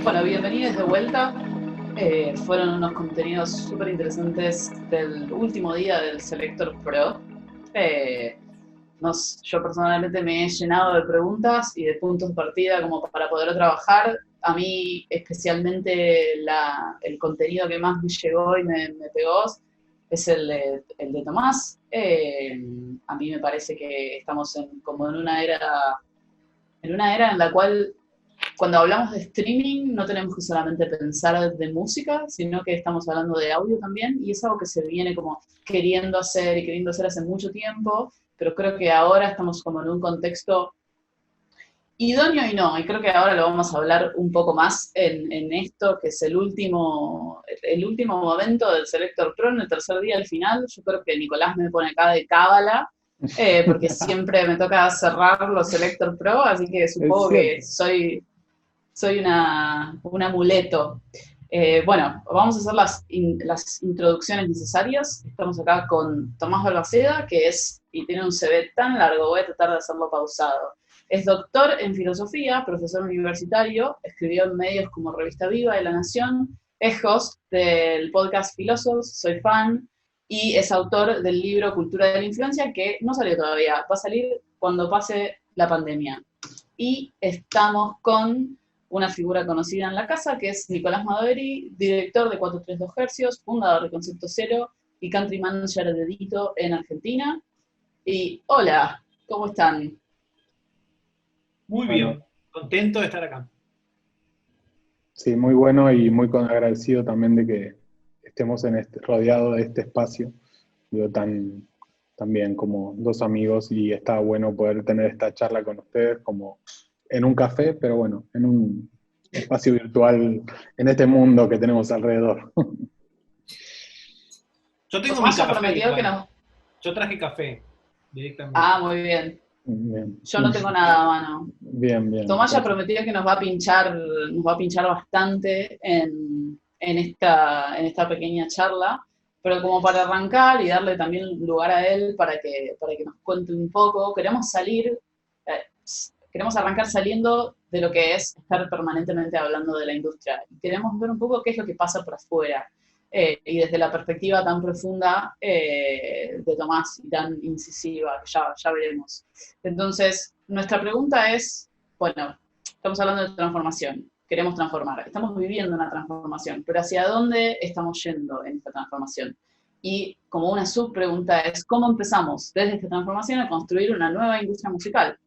Bueno, bienvenidos de vuelta. Fueron unos contenidos súper interesantes del último día del Selector Pro. Eh, yo personalmente me he llenado de preguntas y de puntos de partida como para poder trabajar. A mí especialmente el contenido que más me llegó y me pegó es el de Tomás. A mí me parece que estamos como en una era en la cual cuando hablamos de streaming no tenemos que solamente pensar de música, sino que estamos hablando de audio también, y es algo que se viene como queriendo hacer y queriendo hacer hace mucho tiempo, pero creo que ahora estamos como en un contexto idóneo y no, y creo que ahora lo vamos a hablar un poco más en esto, que es el último momento del Selector Pro, en el tercer día al final. Yo creo que Nicolás me pone acá de cábala, porque siempre me toca cerrar los Selector Pro, así que Es supongo que cierto. soy un amuleto. Bueno, vamos a hacer las introducciones necesarias. Estamos acá con Tomás Balmaceda, y tiene un CV tan largo, voy a tratar de hacerlo pausado. Es doctor en filosofía, profesor universitario, escribió en medios como Revista Viva y La Nación, es host del podcast Filósofos, soy fan, y es autor del libro Cultura de la Influencia, que no salió todavía, va a salir cuando pase la pandemia. Y estamos con una figura conocida en la casa, que es Nicolás Madoveri, director de 432 Hercios, fundador de Concepto Cero y country manager de Dito en Argentina. Y hola, ¿cómo están? Muy Bueno, bien, contento de estar acá. sí, muy bueno y muy agradecido también de que estemos rodeados de este espacio, yo también como dos amigos, y está bueno poder tener esta charla con ustedes como en un café, pero bueno, en un espacio virtual, en este mundo que tenemos alrededor. Yo tengo mi Tomás ya café prometió que igual. nos... Yo traje café directamente. Ah, muy bien. Bien, Yo no tengo nada a mano. bien, bien. Tomás ya prometió que nos va a pinchar bastante en esta pequeña charla, pero como para arrancar y darle también lugar a él para que nos cuente un poco, queremos arrancar saliendo de lo que es estar permanentemente hablando de la industria. Y queremos ver un poco qué es lo que pasa por afuera. Y desde la perspectiva tan profunda de Tomás y tan incisiva, que ya veremos. Entonces, nuestra pregunta es, bueno, estamos hablando de transformación, queremos transformar, estamos viviendo una transformación, pero ¿hacia dónde estamos yendo en esta transformación? Y como una subpregunta es, ¿cómo empezamos desde esta transformación a construir una nueva industria musical?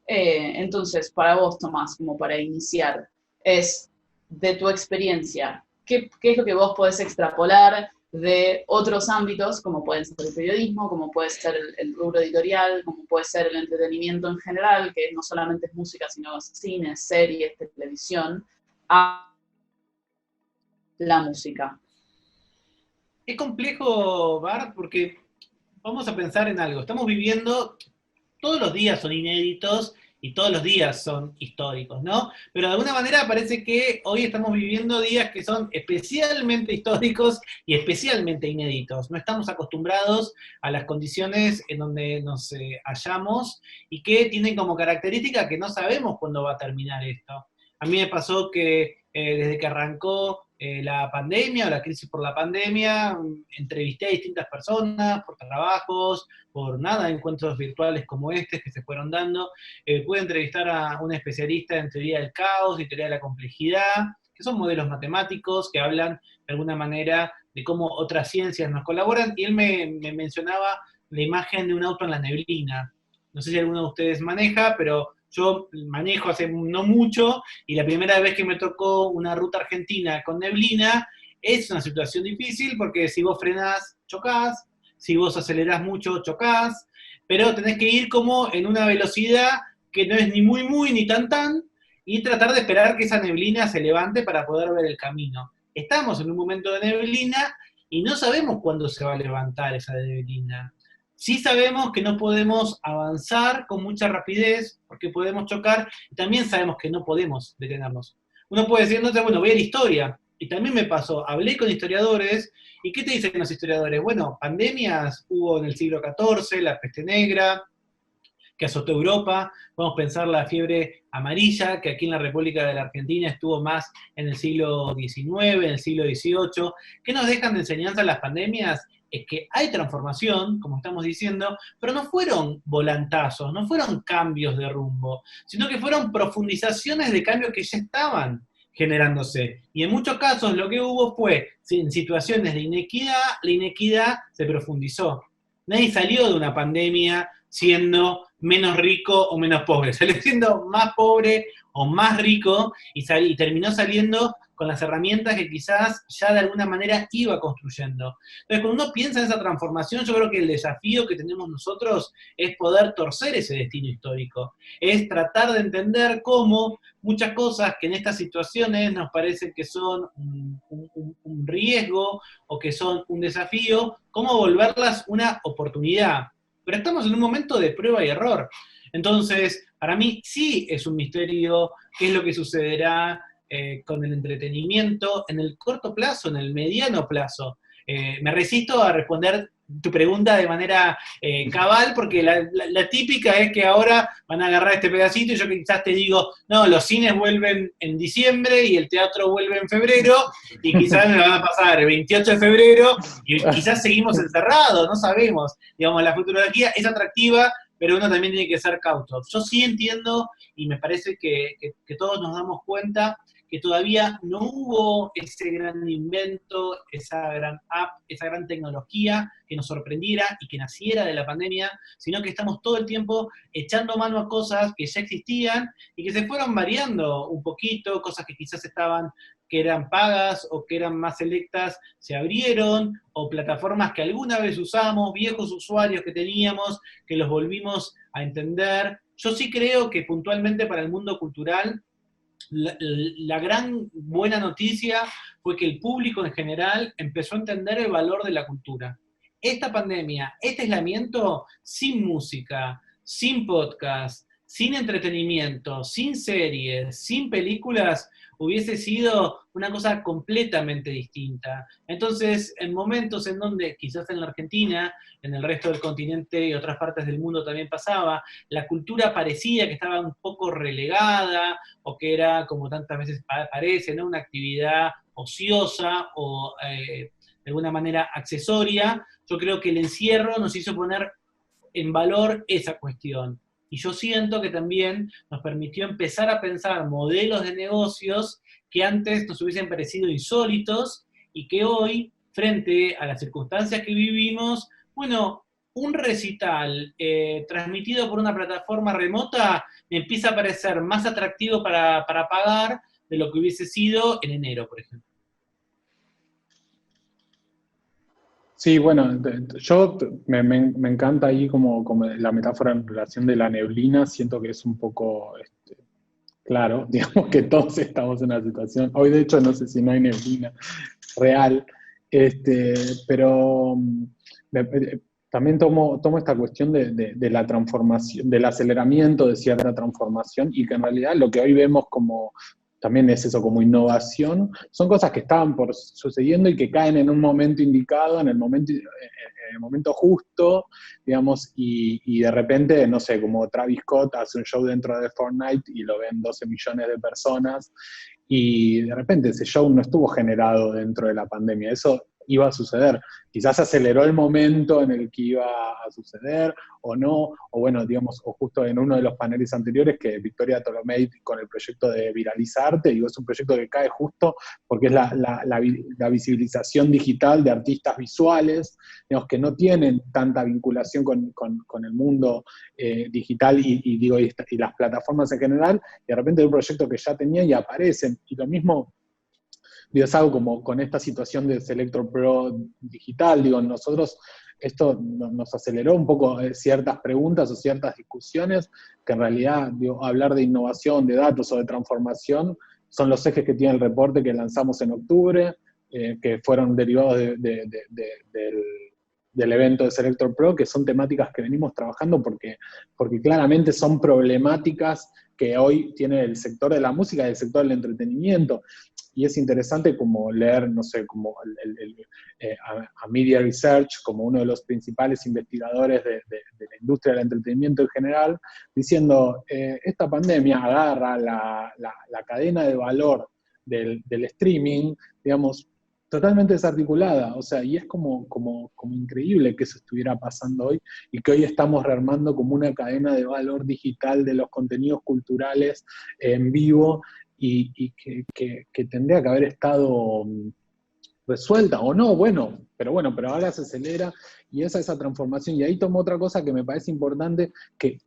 Entonces, para vos, Tomás, como para iniciar, es de tu experiencia, ¿qué es lo que vos podés extrapolar de otros ámbitos, como pueden ser el periodismo, como puede ser el rubro editorial, como puede ser el entretenimiento en general, que no solamente es música, sino cine, series, televisión, a la música? Es complejo, Bart, porque vamos a pensar en algo. Estamos viviendo, todos los días son inéditos y todos los días son históricos, ¿no? Pero de alguna manera parece que hoy estamos viviendo días que son especialmente históricos y especialmente inéditos. No estamos acostumbrados a las condiciones en donde nos hallamos y que tienen como característica que no sabemos cuándo va a terminar esto. A mí me pasó que desde que arrancó la pandemia o la crisis por la pandemia, entrevisté a distintas personas por trabajos, por nada, encuentros virtuales como este que se fueron dando. Pude entrevistar a un especialista en teoría del caos y teoría de la complejidad, que son modelos matemáticos que hablan de alguna manera de cómo otras ciencias nos colaboran, y él me mencionaba la imagen de un auto en la neblina. No sé si alguno de ustedes maneja, pero yo manejo hace no mucho, y la primera vez que me tocó una ruta argentina con neblina, es una situación difícil porque si vos frenás, chocás, si vos acelerás mucho, chocás, pero tenés que ir como en una velocidad que no es ni muy muy ni tan tan, y tratar de esperar que esa neblina se levante para poder ver el camino. Estamos en un momento de neblina y no sabemos cuándo se va a levantar esa neblina. Sí sabemos que no podemos avanzar con mucha rapidez porque podemos chocar, y también sabemos que no podemos detenernos. Uno puede decir, no, bueno, ve la historia, y también me pasó, hablé con historiadores, ¿y qué te dicen los historiadores? Bueno, pandemias hubo en el siglo XIV, la peste negra, que azotó Europa, podemos pensar la fiebre amarilla, que aquí en la República de la Argentina estuvo más en el siglo XIX, en el siglo XVIII. ¿Qué nos dejan de enseñanza las pandemias? Es que hay transformación, como estamos diciendo, pero no fueron volantazos, no fueron cambios de rumbo, sino que fueron profundizaciones de cambios que ya estaban generándose. Y en muchos casos lo que hubo fue, en situaciones de inequidad, la inequidad se profundizó. Nadie salió de una pandemia siendo menos rico o menos pobre, salió siendo más pobre o más rico y terminó saliendo con las herramientas que quizás ya de alguna manera iba construyendo. Entonces, cuando uno piensa en esa transformación, yo creo que el desafío que tenemos nosotros es poder torcer ese destino histórico, es tratar de entender cómo muchas cosas que en estas situaciones nos parecen que son un riesgo o que son un desafío, cómo volverlas una oportunidad. Pero estamos en un momento de prueba y error. Entonces, para mí sí es un misterio qué es lo que sucederá con el entretenimiento en el corto plazo, en el mediano plazo. Me resisto a responder tu pregunta de manera cabal, porque la típica es que ahora van a agarrar este pedacito y yo quizás te digo, no, los cines vuelven en diciembre y el teatro vuelve en febrero, y quizás me van a pasar el 28 de febrero y quizás seguimos encerrados, no sabemos. Digamos, la futurología es atractiva, pero uno también tiene que ser cauto. Yo sí entiendo, y me parece que todos nos damos cuenta, que todavía no hubo ese gran invento, esa gran app, esa gran tecnología que nos sorprendiera y que naciera de la pandemia, sino que estamos todo el tiempo echando mano a cosas que ya existían y que se fueron variando un poquito, cosas que quizás que eran pagas o que eran más selectas, se abrieron, o plataformas que alguna vez usamos, viejos usuarios que teníamos, que los volvimos a entender. Yo sí creo que puntualmente para el mundo cultural, la gran buena noticia fue que el público en general empezó a entender el valor de la cultura. Esta pandemia, este aislamiento, sin música, sin podcast, sin entretenimiento, sin series, sin películas, hubiese sido una cosa completamente distinta. Entonces, en momentos en donde, quizás en la Argentina, en el resto del continente y otras partes del mundo también pasaba, la cultura parecía que estaba un poco relegada, o que era, como tantas veces parece, ¿no?, una actividad ociosa o de alguna manera accesoria. Yo creo que el encierro nos hizo poner en valor esa cuestión. Y yo siento que también nos permitió empezar a pensar modelos de negocios que antes nos hubiesen parecido insólitos y que hoy, frente a las circunstancias que vivimos, bueno, un recital transmitido por una plataforma remota me empieza a parecer más atractivo para pagar de lo que hubiese sido en enero, por ejemplo. Sí, bueno, yo me encanta ahí como la metáfora en relación de la neblina, siento que es un poco claro, digamos que todos estamos en una situación, hoy de hecho no sé si no hay neblina real, pero también tomo esta cuestión de la transformación, del aceleramiento de cierta transformación, y que en realidad lo que hoy vemos como también es eso, como innovación, son cosas que estaban por sucediendo y que caen en un momento indicado, en el momento justo, digamos, y de repente, no sé, como Travis Scott hace un show dentro de Fortnite y lo ven 12 millones de personas, y de repente ese show no estuvo generado dentro de la pandemia, eso iba a suceder. Quizás aceleró el momento en el que iba a suceder, o no, o bueno, digamos, o justo en uno de los paneles anteriores, que Victoria Tolomei con el proyecto de Viralizarte, digo, es un proyecto que cae justo porque es la visibilización digital de artistas visuales, digamos, que no tienen tanta vinculación con el mundo digital y las plataformas en general, y de repente es un proyecto que ya tenía y aparecen, y lo mismo. Digo, es algo como con esta situación de Selector Pro digital, digo, nosotros esto nos aceleró un poco ciertas preguntas o ciertas discusiones, que en realidad, digo, hablar de innovación, de datos o de transformación, son los ejes que tiene el reporte que lanzamos en octubre, que fueron derivados del evento de Selector Pro, que son temáticas que venimos trabajando porque claramente son problemáticas que hoy tiene el sector de la música y el sector del entretenimiento. y es interesante como leer, no sé, como a Media Research, como uno de los principales investigadores de la industria del entretenimiento en general, diciendo, esta pandemia agarra la cadena de valor del streaming, digamos, totalmente desarticulada, o sea, y es como increíble que eso estuviera pasando hoy, y que hoy estamos rearmando como una cadena de valor digital de los contenidos culturales en vivo, y que tendría que haber estado resuelta, o no, pero ahora se acelera, y esa transformación. Y ahí tomo otra cosa que me parece importante, que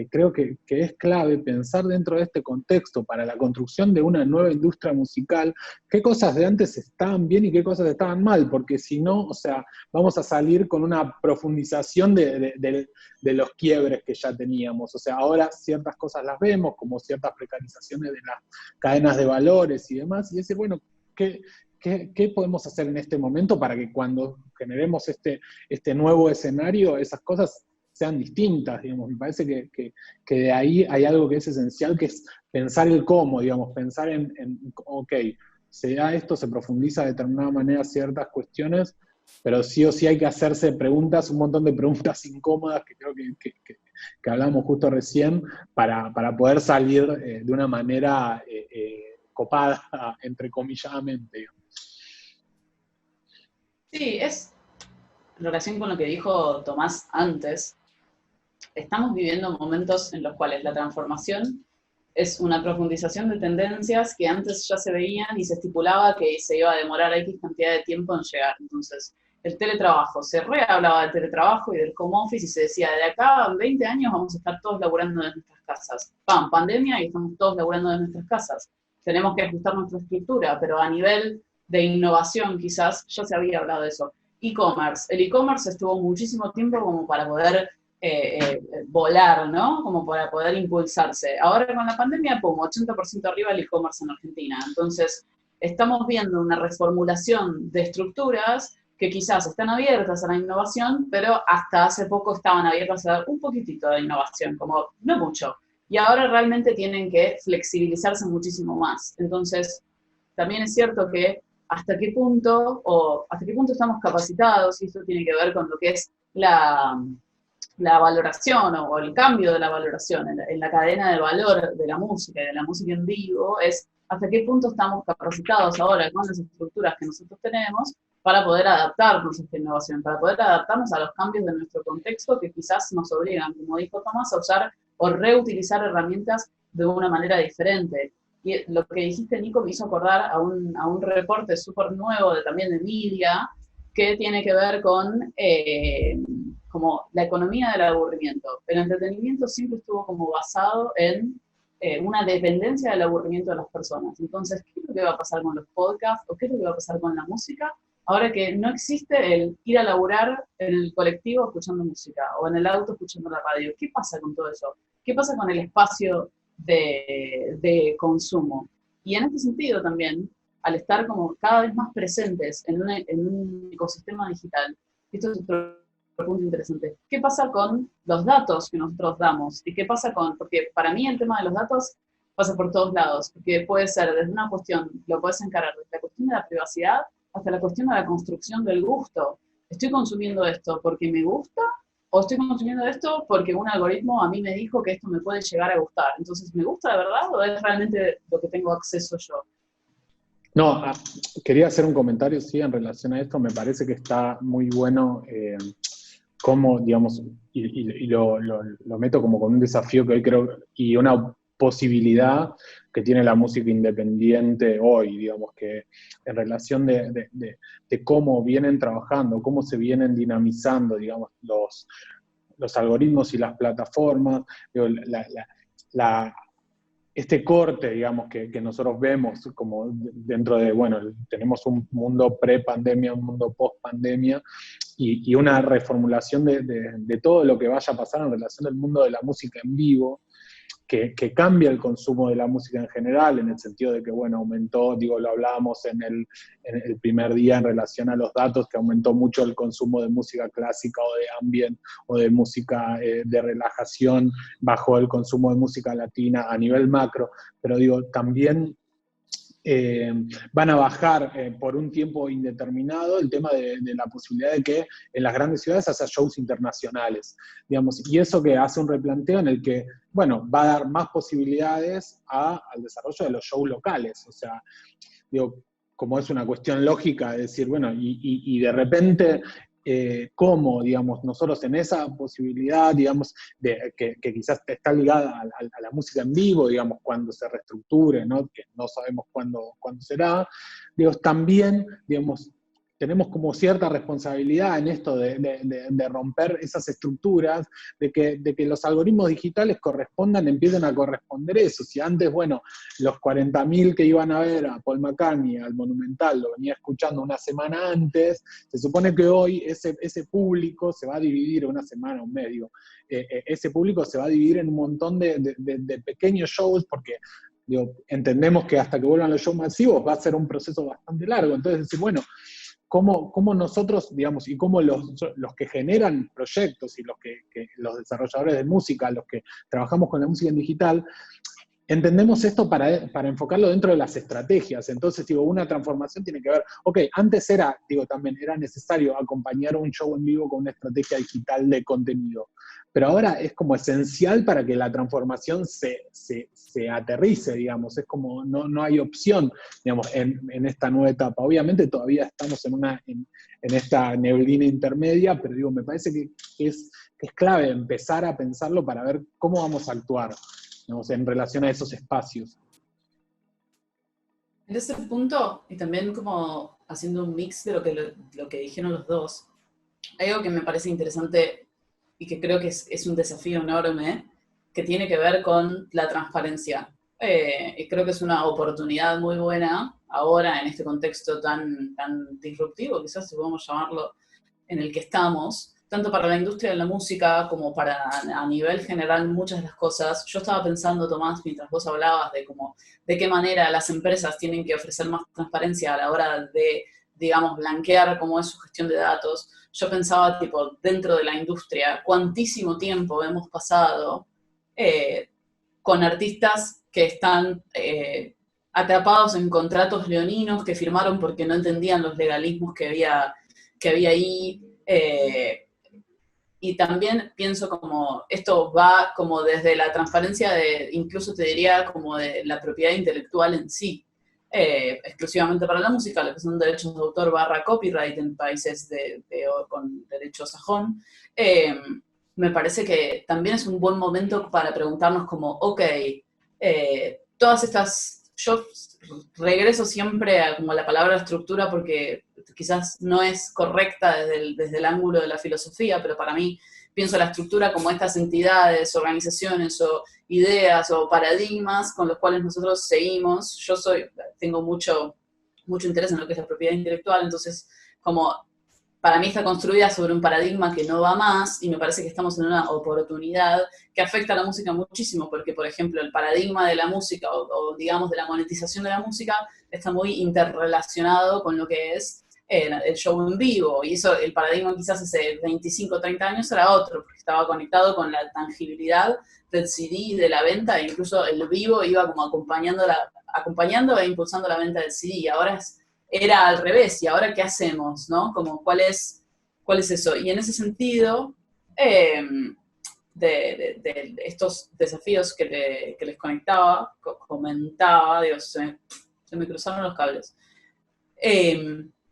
creo que es clave pensar dentro de este contexto para la construcción de una nueva industria musical, qué cosas de antes estaban bien y qué cosas estaban mal, porque si no, o sea, vamos a salir con una profundización de los quiebres que ya teníamos. O sea, ahora ciertas cosas las vemos, como ciertas precarizaciones de las cadenas de valores y demás, y decir, bueno, ¿qué podemos hacer en este momento para que cuando generemos este nuevo escenario, esas cosas sean distintas, digamos? Me parece que de ahí hay algo que es esencial, que es pensar el cómo, digamos, pensar ok, se da esto, se profundiza de determinada manera ciertas cuestiones, pero sí o sí hay que hacerse preguntas, un montón de preguntas incómodas, que creo que hablamos justo recién, para poder salir de una manera copada, entrecomilladamente, digamos. Sí, es en relación con lo que dijo Tomás antes. Estamos viviendo momentos en los cuales la transformación es una profundización de tendencias que antes ya se veían y se estipulaba que se iba a demorar X cantidad de tiempo en llegar. Entonces, el teletrabajo, se hablaba del teletrabajo y del home office, y se decía, de acá a 20 años vamos a estar todos laburando desde nuestras casas. ¡Pam! Pandemia, y estamos todos laburando desde nuestras casas. Tenemos que ajustar nuestra estructura, pero a nivel de innovación quizás ya se había hablado de eso. E-commerce. El e-commerce estuvo muchísimo tiempo como para poder volar, ¿no? Como para poder impulsarse. Ahora con la pandemia, pum, 80% arriba el e-commerce en Argentina. Entonces, estamos viendo una reformulación de estructuras que quizás están abiertas a la innovación, pero hasta hace poco estaban abiertas a dar un poquitito de innovación, como no mucho. Y ahora realmente tienen que flexibilizarse muchísimo más. Entonces, también es cierto que hasta qué punto estamos capacitados, y esto tiene que ver con lo que es la valoración o el cambio de la valoración en la cadena de valor de la música y de la música en vivo, es hasta qué punto estamos capacitados ahora con las estructuras que nosotros tenemos para poder adaptarnos a esta innovación, para poder adaptarnos a los cambios de nuestro contexto que quizás nos obligan, como dijo Tomás, a usar o reutilizar herramientas de una manera diferente. Y lo que dijiste, Nico, me hizo acordar a un reporte súper nuevo también de Media, que tiene que ver con como la economía del aburrimiento. El entretenimiento siempre estuvo como basado en una dependencia del aburrimiento de las personas. Entonces, ¿qué es lo que va a pasar con los podcasts o qué es lo que va a pasar con la música? Ahora que no existe el ir a laburar en el colectivo escuchando música o en el auto escuchando la radio. ¿Qué pasa con todo eso? ¿Qué pasa con el espacio de consumo? Y en este sentido también, al estar como cada vez más presentes en un ecosistema digital, esto es otro punto interesante, ¿qué pasa con los datos que nosotros damos? ¿Y qué pasa porque para mí el tema de los datos pasa por todos lados, porque puede ser desde una cuestión, lo puedes encarar desde la cuestión de la privacidad hasta la cuestión de la construcción del gusto. ¿Estoy consumiendo esto porque me gusta? ¿O estoy consumiendo esto porque un algoritmo a mí me dijo que esto me puede llegar a gustar? Entonces, ¿me gusta de verdad o es realmente lo que tengo acceso yo? No, quería hacer un comentario, sí, en relación a esto. Me parece que está muy bueno cómo, digamos, y lo meto como con un desafío que hoy creo, y una posibilidad que tiene la música independiente hoy, digamos, que en relación de cómo vienen trabajando, cómo se vienen dinamizando, digamos, los algoritmos y las plataformas, digo, este corte, digamos, que nosotros vemos como dentro de, bueno, tenemos un mundo pre-pandemia, un mundo post-pandemia, y una reformulación de todo lo que vaya a pasar en relación al mundo de la música en vivo, que cambia el consumo de la música en general, en el sentido de que, bueno, aumentó, digo, lo hablábamos en el primer día en relación a los datos, que aumentó mucho el consumo de música clásica o de ambient o de música de relajación, bajó el consumo de música latina a nivel macro, pero digo, también van a bajar por un tiempo indeterminado el tema de la posibilidad de que en las grandes ciudades haya shows internacionales, digamos, y eso que hace un replanteo en el que, bueno, va a dar más posibilidades al desarrollo de los shows locales, o sea, digo, como es una cuestión lógica, de decir, bueno, y de repente, cómo, digamos, nosotros en esa posibilidad, digamos, que quizás está ligada a la música en vivo, digamos, cuando se reestructure, ¿no? Que no sabemos cuándo será, digo, también, digamos, tenemos como cierta responsabilidad en esto de romper esas estructuras, de que los algoritmos digitales empiecen a corresponder eso. Si antes, bueno, los 40.000 que iban a ver a Paul McCartney, al Monumental, lo venía escuchando una semana antes, se supone que hoy ese público se va a dividir una semana, un medio. Ese público se va a dividir en un montón de pequeños shows, porque digo, entendemos que hasta que vuelvan los shows masivos va a ser un proceso bastante largo. Entonces, decir, bueno, cómo nosotros, digamos, y cómo los que generan proyectos y los desarrolladores de música, los que trabajamos con la música en digital, entendemos esto para enfocarlo dentro de las estrategias. Entonces, digo, una transformación tiene que ver, ok, antes también era necesario acompañar un show en vivo con una estrategia digital de contenido, pero ahora es como esencial para que la transformación se aterrice, digamos, es como no hay opción, digamos, en esta nueva etapa. Obviamente todavía estamos en esta neblina intermedia, pero digo, me parece que es clave empezar a pensarlo para ver cómo vamos a actuar, digamos, en relación a esos espacios. En ese punto, y también como haciendo un mix de lo que dijeron los dos, hay algo que me parece interesante y que creo que es un desafío enorme, que tiene que ver con la transparencia. Y creo que es una oportunidad muy buena ahora en este contexto tan disruptivo, quizás si podemos llamarlo, en el que estamos, tanto para la industria de la música como para a nivel general muchas de las cosas. Yo estaba pensando, Tomás, mientras vos hablabas de qué manera las empresas tienen que ofrecer más transparencia a la hora de, digamos, blanquear cómo es su gestión de datos. Yo pensaba, tipo, dentro de la industria, cuántísimo tiempo hemos pasado con artistas que están atrapados en contratos leoninos que firmaron porque no entendían los legalismos que había ahí. Y también pienso como, esto va como desde la transparencia incluso te diría, como de la propiedad intelectual en sí, exclusivamente para la música, lo que son derechos de autor / copyright en países con derecho sajón. Me parece que también es un buen momento para preguntarnos como, ok, todas estas, yo regreso siempre a como la palabra estructura porque quizás no es correcta desde el ángulo de la filosofía, pero para mí pienso la estructura como estas entidades, organizaciones o ideas o paradigmas con los cuales nosotros seguimos. Yo tengo mucho interés en lo que es la propiedad intelectual, entonces como para mí está construida sobre un paradigma que no va más y me parece que estamos en una oportunidad que afecta a la música muchísimo, porque, por ejemplo, el paradigma de la música o digamos, de la monetización de la música está muy interrelacionado con lo que es el show en vivo, y eso, el paradigma quizás hace 25 o 30 años era otro, porque estaba conectado con la tangibilidad del CD, de la venta, e incluso el vivo iba como acompañando e impulsando la venta del CD, y ahora era al revés, y ahora ¿qué hacemos? ¿No? Como, ¿cuál es eso? Y en ese sentido, de estos desafíos que les comentaba, Dios, se me cruzaron los cables.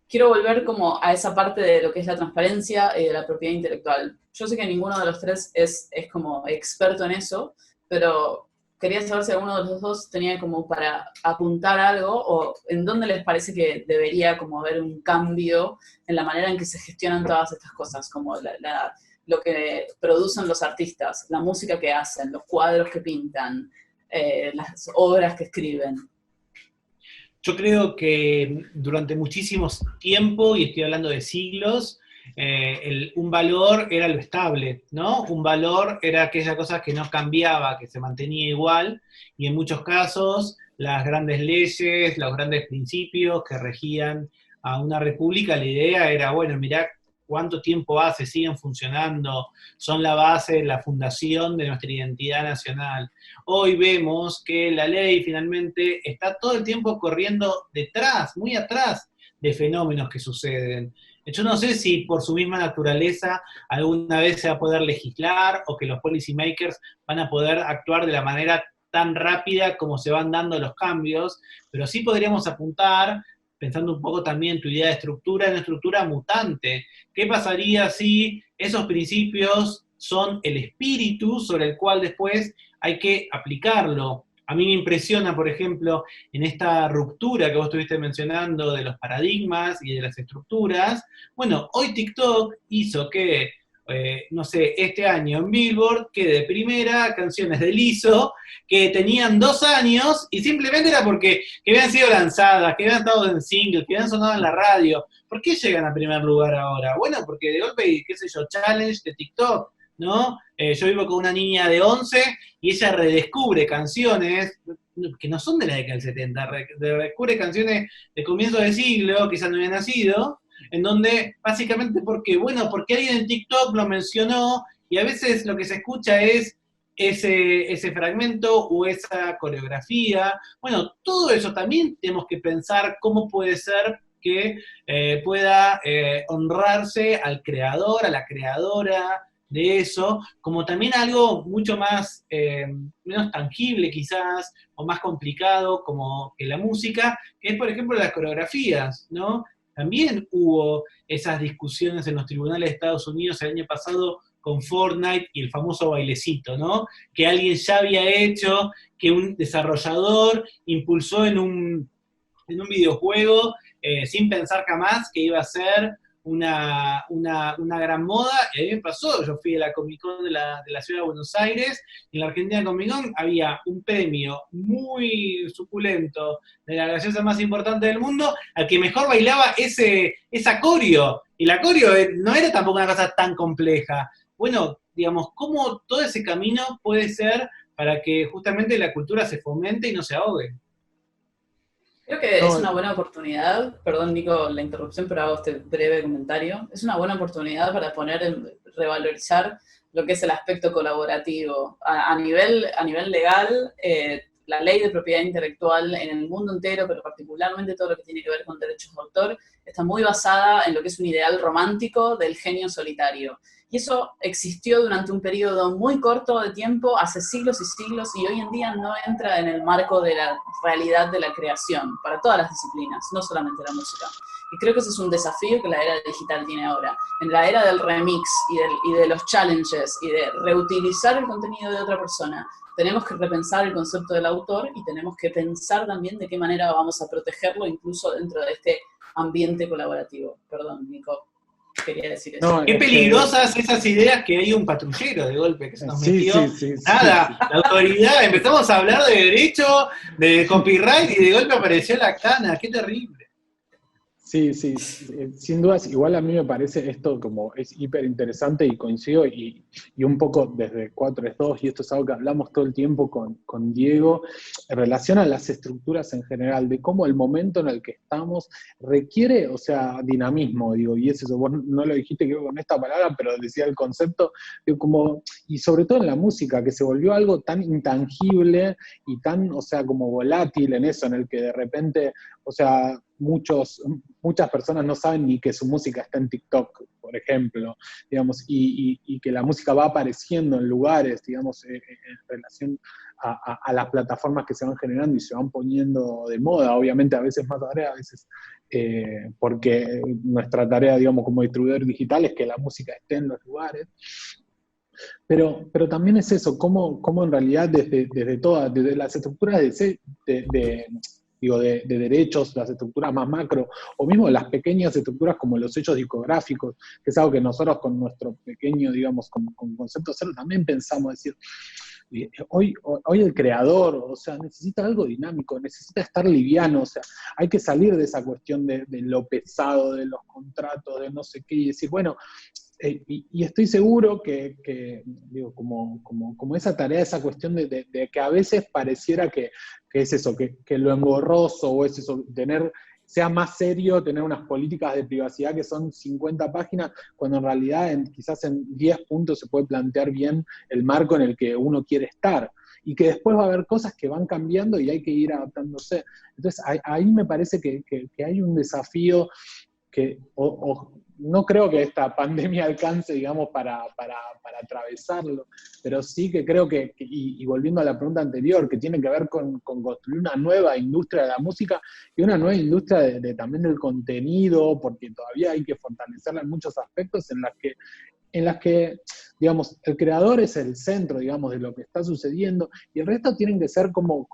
Quiero volver como a esa parte de lo que es la transparencia y de la propiedad intelectual. Yo sé que ninguno de los tres es como experto en eso, pero quería saber si alguno de los dos tenía como para apuntar algo o en dónde les parece que debería como haber un cambio en la manera en que se gestionan todas estas cosas, como lo que producen los artistas, la música que hacen, los cuadros que pintan, las obras que escriben. Yo creo que durante muchísimos tiempo, y estoy hablando de siglos, un valor era lo estable, ¿no? Un valor era aquella cosa que no cambiaba, que se mantenía igual, y en muchos casos las grandes leyes, los grandes principios que regían a una república, la idea era, bueno, mirá cuánto tiempo hace, siguen funcionando, son la base, la fundación de nuestra identidad nacional. Hoy vemos que la ley finalmente está todo el tiempo corriendo detrás, muy atrás de fenómenos que suceden. Yo no sé si por su misma naturaleza alguna vez se va a poder legislar o que los policy makers van a poder actuar de la manera tan rápida como se van dando los cambios, pero sí podríamos apuntar, pensando un poco también en tu idea de estructura, en una estructura mutante. ¿Qué pasaría si esos principios son el espíritu sobre el cual después hay que aplicarlo? A mí me impresiona, por ejemplo, en esta ruptura que vos estuviste mencionando de los paradigmas y de las estructuras. Bueno, hoy TikTok hizo que, no sé, este año en Billboard quede de primera canciones de Lizzo que tenían 2 años y simplemente era porque que habían sido lanzadas, que habían estado en single, que habían sonado en la radio. ¿Por qué llegan a primer lugar ahora? Bueno, porque de golpe, qué sé yo, challenge de TikTok, ¿no? Yo vivo con una niña de 11 y ella redescubre canciones que no son de la década del 70, redescubre canciones de comienzo de siglo, quizás no había nacido, en donde básicamente, ¿por qué? Bueno, porque alguien en TikTok lo mencionó y a veces lo que se escucha es ese fragmento o esa coreografía. Bueno, todo eso también tenemos que pensar cómo puede ser que pueda honrarse al creador, a la creadora de eso, como también algo mucho más, menos tangible quizás, o más complicado como que la música, que es por ejemplo las coreografías, ¿no? También hubo esas discusiones en los tribunales de Estados Unidos el año pasado con Fortnite y el famoso bailecito, ¿no? Que alguien ya había hecho, que un desarrollador impulsó en un videojuego sin pensar jamás que iba a ser una gran moda, y a mí me pasó, yo fui a la Comic Con de la Ciudad de Buenos Aires, y en la Argentina Comic Con había un premio muy suculento de la gaseosa más importante del mundo, al que mejor bailaba esa coreo, y la coreo no era tampoco una cosa tan compleja. Bueno, digamos, cómo todo ese camino puede ser para que justamente la cultura se fomente y no se ahogue. Creo que es una buena oportunidad, perdón Nico la interrupción, pero hago este breve comentario, es una buena oportunidad para revalorizar lo que es el aspecto colaborativo. A nivel legal, la ley de propiedad intelectual en el mundo entero, pero particularmente todo lo que tiene que ver con derechos de autor, está muy basada en lo que es un ideal romántico del genio solitario. Y eso existió durante un periodo muy corto de tiempo, hace siglos y siglos, y hoy en día no entra en el marco de la realidad de la creación, para todas las disciplinas, no solamente la música. Y creo que ese es un desafío que la era digital tiene ahora. En la era del remix y de los challenges y de reutilizar el contenido de otra persona, tenemos que repensar el concepto del autor y tenemos que pensar también de qué manera vamos a protegerlo incluso dentro de este ambiente colaborativo. Perdón, Nico, quería decir eso. No, qué peligrosas esas ideas que hay un patrullero de golpe que se nos metió. Nada, la autoridad, empezamos a hablar de derecho, de copyright y de golpe apareció la cana, qué terrible. Sí, sin dudas, igual a mí me parece esto como es hiper interesante y coincido y un poco desde 432, y esto es algo que hablamos todo el tiempo con Diego, en relación a las estructuras en general, de cómo el momento en el que estamos requiere, o sea, dinamismo, digo, y es eso, vos no lo dijiste creo con esta palabra, pero decía el concepto, digo, como, y sobre todo en la música, que se volvió algo tan intangible y tan, o sea, como volátil en eso, en el que de repente, o sea, muchas personas no saben ni que su música está en TikTok, por ejemplo, digamos, y que la música va apareciendo en lugares, digamos, en relación a las plataformas que se van generando y se van poniendo de moda, obviamente a veces más tarea, a veces porque nuestra tarea, digamos, como distribuidor digital es que la música esté en los lugares. Pero también es eso, cómo en realidad desde las estructuras de derechos, las estructuras más macro, o mismo las pequeñas estructuras como los sellos discográficos, que es algo que nosotros con nuestro pequeño, digamos, con concepto cero también pensamos, decir, hoy el creador, o sea, necesita algo dinámico, necesita estar liviano, o sea, hay que salir de esa cuestión de lo pesado, de los contratos, de no sé qué, y decir, bueno, y estoy seguro que digo, como esa tarea, esa cuestión de que a veces pareciera que es eso, que lo engorroso o es eso, tener sea más serio tener unas políticas de privacidad que son 50 páginas, cuando en realidad quizás en 10 puntos se puede plantear bien el marco en el que uno quiere estar, y que después va a haber cosas que van cambiando y hay que ir adaptándose. Entonces ahí me parece que hay un desafío que no creo que esta pandemia alcance, digamos, para atravesarlo, pero sí que creo que, y volviendo a la pregunta anterior, que tiene que ver con construir una nueva industria de la música y una nueva industria también del contenido, porque todavía hay que fortalecerla en muchos aspectos en las que, digamos, el creador es el centro, digamos, de lo que está sucediendo, y el resto tienen que ser como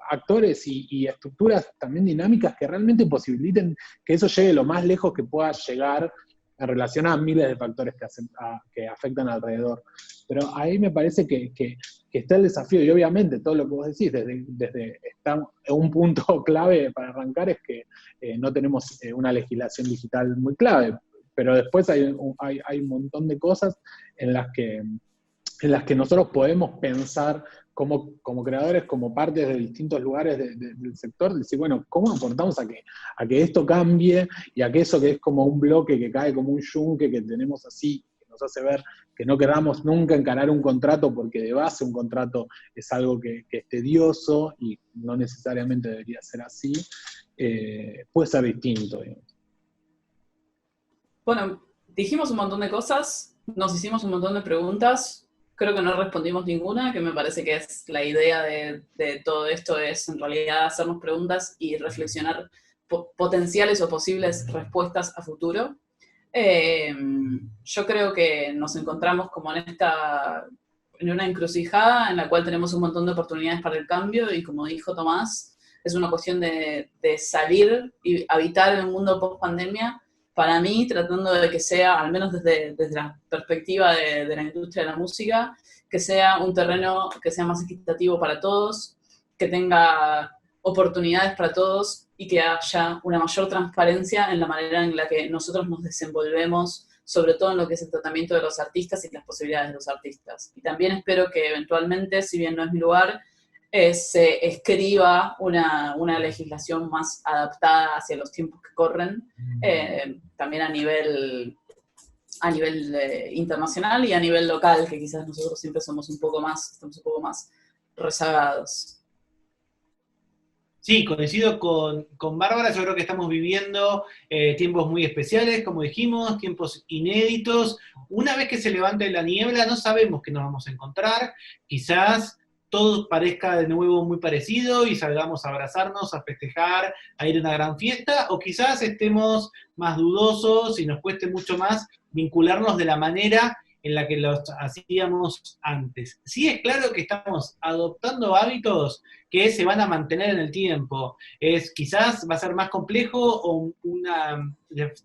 actores y estructuras también dinámicas que realmente posibiliten que eso llegue lo más lejos que pueda llegar en relación a miles de factores que afectan alrededor. Pero ahí me parece que está el desafío, y obviamente todo lo que vos decís, desde un punto clave para arrancar es que no tenemos una legislación digital muy clave, pero después hay un montón de cosas en las que nosotros podemos pensar como creadores, como partes de distintos lugares del sector, decir, bueno, ¿cómo aportamos a que esto cambie y a que eso que es como un bloque que cae como un yunque que tenemos así, que nos hace ver que no queramos nunca encarar un contrato, porque de base un contrato es algo que es tedioso y no necesariamente debería ser así, puede ser distinto, digamos. Bueno, dijimos un montón de cosas, nos hicimos un montón de preguntas, creo que no respondimos ninguna, que me parece que es la idea de todo esto, es en realidad hacernos preguntas y reflexionar potenciales o posibles respuestas a futuro. Yo creo que nos encontramos como en una encrucijada en la cual tenemos un montón de oportunidades para el cambio, y como dijo Tomás, es una cuestión de salir y habitar en un mundo post-pandemia, para mí, tratando de que sea, al menos desde la perspectiva de la industria de la música, que sea un terreno que sea más equitativo para todos, que tenga oportunidades para todos y que haya una mayor transparencia en la manera en la que nosotros nos desenvolvemos, sobre todo en lo que es el tratamiento de los artistas y las posibilidades de los artistas. Y también espero que eventualmente, si bien no es mi lugar, se escriba una legislación más adaptada hacia los tiempos que corren, también a nivel internacional y a nivel local, que quizás nosotros siempre estamos un poco más rezagados. Sí, coincido con Bárbara, yo creo que estamos viviendo tiempos muy especiales, como dijimos, tiempos inéditos. Una vez que se levante la niebla, no sabemos qué nos vamos a encontrar, quizás todo parezca de nuevo muy parecido y salgamos a abrazarnos, a festejar, a ir a una gran fiesta, o quizás estemos más dudosos y nos cueste mucho más vincularnos de la manera en la que los hacíamos antes. Sí es claro que estamos adoptando hábitos que se van a mantener en el tiempo. Quizás va a ser más complejo o un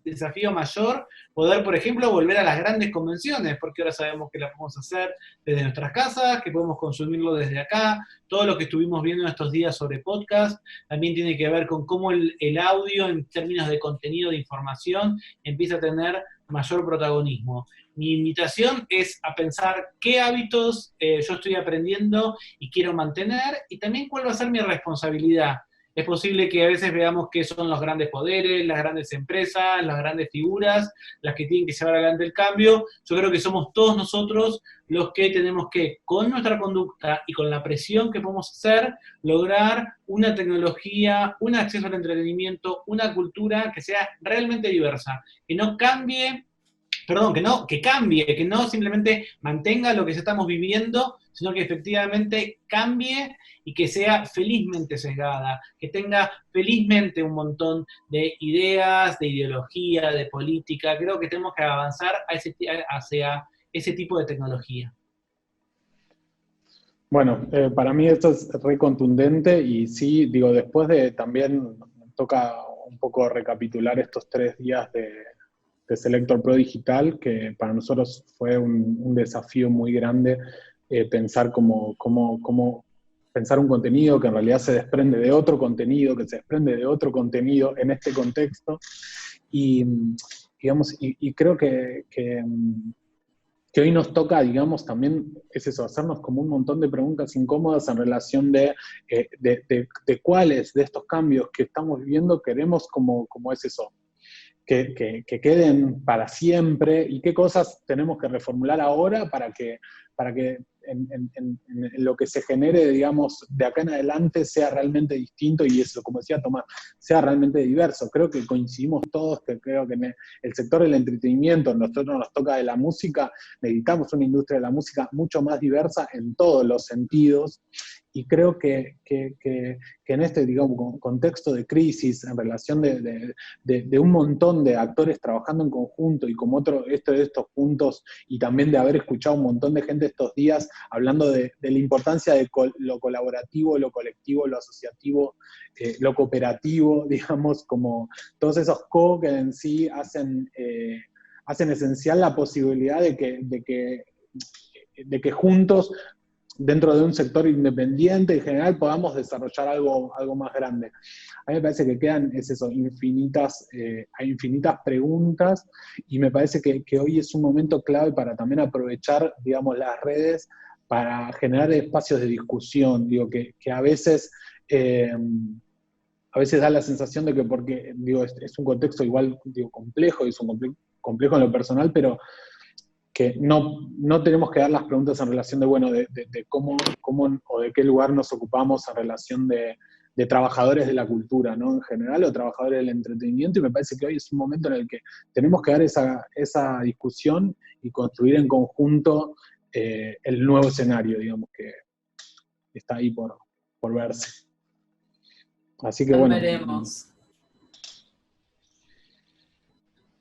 desafío mayor poder, por ejemplo, volver a las grandes convenciones, porque ahora sabemos que las podemos hacer desde nuestras casas, que podemos consumirlo desde acá. Todo lo que estuvimos viendo en estos días sobre podcast también tiene que ver con cómo el audio, en términos de contenido, de información, empieza a tener mayor protagonismo. Mi invitación es a pensar qué hábitos yo estoy aprendiendo y quiero mantener, y también cuál va a ser mi responsabilidad. Es posible que a veces veamos que son los grandes poderes, las grandes empresas, las grandes figuras, las que tienen que llevar adelante el cambio. Yo creo que somos todos nosotros los que tenemos que, con nuestra conducta y con la presión que podemos hacer, lograr una tecnología, un acceso al entretenimiento, una cultura que sea realmente diversa, que no cambie, que cambie, que no simplemente mantenga lo que ya estamos viviendo, sino que efectivamente cambie y que sea felizmente sesgada, que tenga felizmente un montón de ideas, de ideología, de política. Creo que tenemos que avanzar hacia ese tipo de tecnología. Bueno, para mí esto es re contundente, y sí, digo, después de también toca un poco recapitular estos 3 días de Selector Pro Digital, que para nosotros fue un desafío muy grande, pensar cómo pensar un contenido que en realidad se desprende de otro contenido, que se desprende de otro contenido en este contexto, y digamos, y creo que que hoy nos toca, digamos, también es eso, hacernos como un montón de preguntas incómodas en relación de cuáles de estos cambios que estamos viviendo queremos como es eso, que queden para siempre y qué cosas tenemos que reformular ahora para que en lo que se genere, digamos, de acá en adelante sea realmente distinto y eso, como decía Tomás, sea realmente diverso. Creo que coincidimos todos, que creo que en el sector del entretenimiento, nosotros nos toca de la música, necesitamos una industria de la música mucho más diversa en todos los sentidos, y creo que en este, digamos, contexto de crisis, en relación de un montón de actores trabajando en conjunto y como de estos puntos, y también de haber escuchado un montón de gente estos días hablando de la importancia de lo colaborativo, lo colectivo, lo asociativo, lo cooperativo, digamos, como todos esos que en sí hacen esencial la posibilidad de que juntos, dentro de un sector independiente en general, podamos desarrollar algo más grande. A mí me parece que quedan, hay infinitas preguntas, y me parece que hoy es un momento clave para también aprovechar, digamos, las redes para generar espacios de discusión. Digo, que a veces da la sensación de que porque, digo, es un contexto igual, digo, complejo, y es un complejo en lo personal, pero que no tenemos que dar las preguntas en relación de, bueno, de cómo o de qué lugar nos ocupamos en relación de trabajadores de la cultura, ¿no? En general, o trabajadores del entretenimiento, y me parece que hoy es un momento en el que tenemos que dar esa discusión y construir en conjunto el nuevo escenario, digamos, que está ahí por verse. Así que bueno. Veremos.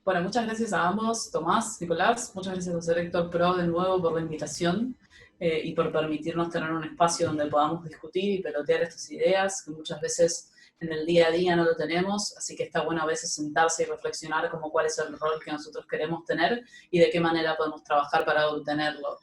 Bueno, muchas gracias a ambos, Tomás, Nicolás, muchas gracias a Selector Pro de nuevo por la invitación y por permitirnos tener un espacio donde podamos discutir y pelotear estas ideas, que muchas veces en el día a día no lo tenemos, así que está bueno a veces sentarse y reflexionar como cuál es el rol que nosotros queremos tener y de qué manera podemos trabajar para obtenerlo.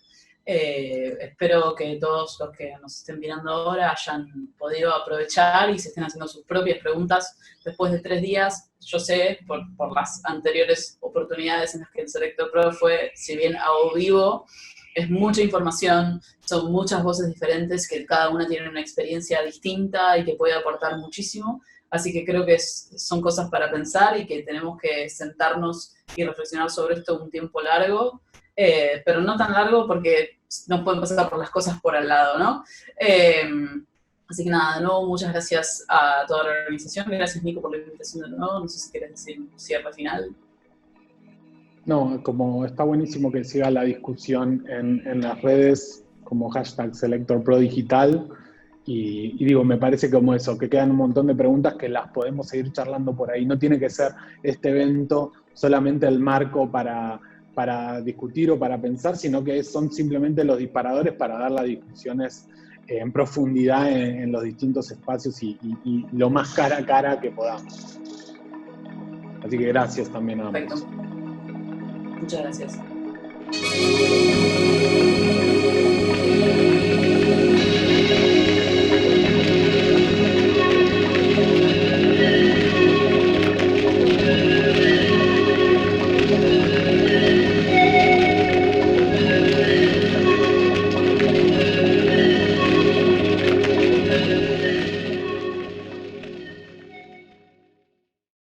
Espero que todos los que nos estén mirando ahora hayan podido aprovechar y se estén haciendo sus propias preguntas después de 3 días. Yo sé, por las anteriores oportunidades en las que el Selector Pro fue, si bien a vivo, es mucha información, son muchas voces diferentes, que cada una tiene una experiencia distinta y que puede aportar muchísimo. Así que creo que son cosas para pensar y que tenemos que sentarnos y reflexionar sobre esto un tiempo largo. Pero no tan largo porque nos pueden pasar por las cosas por al lado, ¿no? Así que nada, de nuevo, muchas gracias a toda la organización. Gracias, Nico, por la invitación de nuevo. No sé si querés decir un cierre final. No, como está buenísimo que siga la discusión en las redes como #SelectorProDigital, y digo, me parece como eso, que quedan un montón de preguntas que las podemos seguir charlando por ahí. No tiene que ser este evento solamente el marco para discutir o para pensar, sino que son simplemente los disparadores para dar las discusiones en profundidad en los distintos espacios y lo más cara a cara que podamos. Así que gracias también a ambos. Perfecto. Muchas gracias.